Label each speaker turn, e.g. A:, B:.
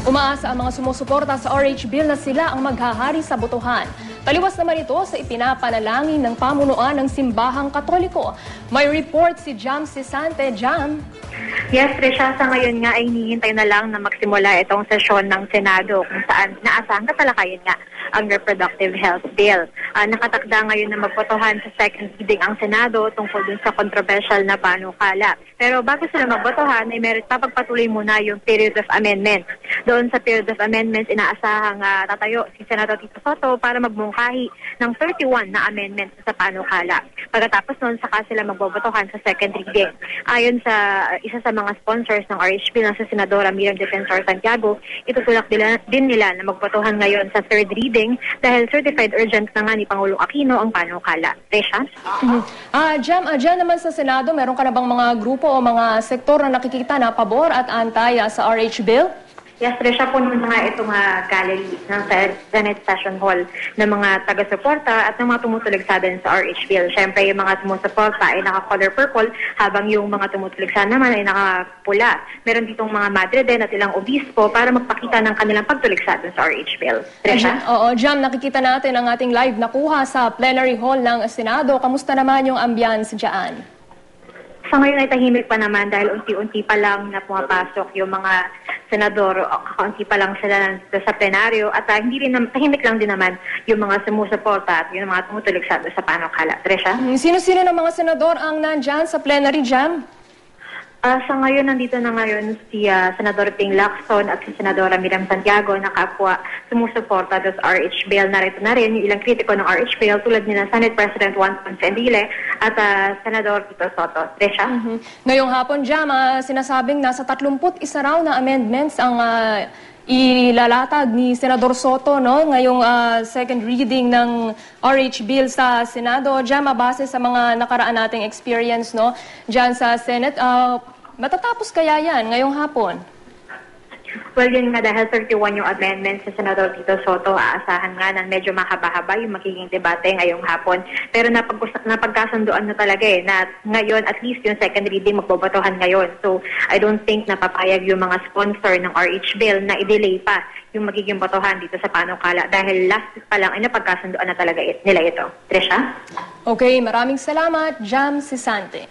A: Umaasa ang mga sumusuporta sa RH Bill na sila ang maghahari sa botohan. Taliwas naman ito sa ipinapanalangin ng pamunuan ng Simbahang Katoliko. May report si Jam Sisante. Jam?
B: Yes, Trisha, sa ngayon nga ay hinihintay na lang na magsimula itong sesyon ng Senado kung saan naasahan katalakayin nga ang Reproductive Health Bill. Nakatakda ngayon na magbotohan sa second reading ang Senado tungkol dun sa controversial na panukala. Pero bago sila magbotohan, ay meron papagpatuloy muna yung period of amendments. Doon sa period of amendments, inaasahang tatayo si Senator Tito Sotto para magmungkahi ng 31 na amendments sa panukala. Pagkatapos noon, saka sila magbobotohan sa second reading. Ayon sa isa sa mga sponsors ng RH Bill na sa Senadora Miriam Defensor Santiago, itutulak din nila na magbotohan ngayon sa third reading dahil certified urgent na nga ni Pangulong Aquino ang panukala. Tresha?
A: Jam, dyan naman sa Senado, meron ka na bang mga grupo o mga sektor na nakikita na pabor at antay sa RH Bill?
B: Yes, Trisha, puno na nga itong gallery ng Senate Session Hall ng mga taga-suporta at ng mga tumutuligsa din sa RH Bill. Siyempre, yung mga tumusuporta ay naka-color purple habang yung mga tumutuligsa naman ay nakapula. Meron ditong mga madre din at ilang obispo para magpakita ng kanilang pagtuligsa din sa RH Bill. Trisha?
A: Oo, Jam, nakikita natin ang ating live na kuha sa plenary hall ng Senado. Kamusta naman yung ambiance dyan?
B: Sa ngayon ay tahimik pa naman dahil unti-unti pa lang na pumapasok yung mga senador, kaunti pa lang sila sa plenaryo at hindi rin tahimik lang din naman yung mga sumusuporta at yung mga tumutulig sa panukala. Tresha?
A: Sino-sino ng mga senador ang nandyan sa plenary, Jam?
B: Sa ngayon, nandito na ngayon si Senador Ping Lacson at si Senadora Miriam Santiago na kapwa sumusuporta sa RH Bill. Narito na rin yung ilang kritiko ng RH Bill tulad ni na Senate President Juan Ponce Enrile at Senador Tito Sotto. Tresha?
A: Ngayong hapon, Jam, sinasabing nasa 31 raw na amendments ang ilalatag ni Senador Sotto, no? Ngayong second reading ng RH Bill sa Senado. Jam, base sa mga nakaraan nating experience, no? Diyan sa Senate, matatapos kaya yan ngayong hapon?
B: Well, yun nga dahil 31 yung amendments sa Senador Tito Sotto, aasahan nga na medyo mahaba-haba yung magiging debate ngayong hapon. Pero napagkasunduan na talaga na ngayon at least yung second reading magbobotohan ngayon. So I don't think napapayag yung mga sponsor ng RH Bill na i-delay pa yung magiging botohan dito sa panukala dahil last week pa lang ay napagkasunduan na talaga nila ito. Trisha?
A: Okay, maraming salamat, Jam Sisante.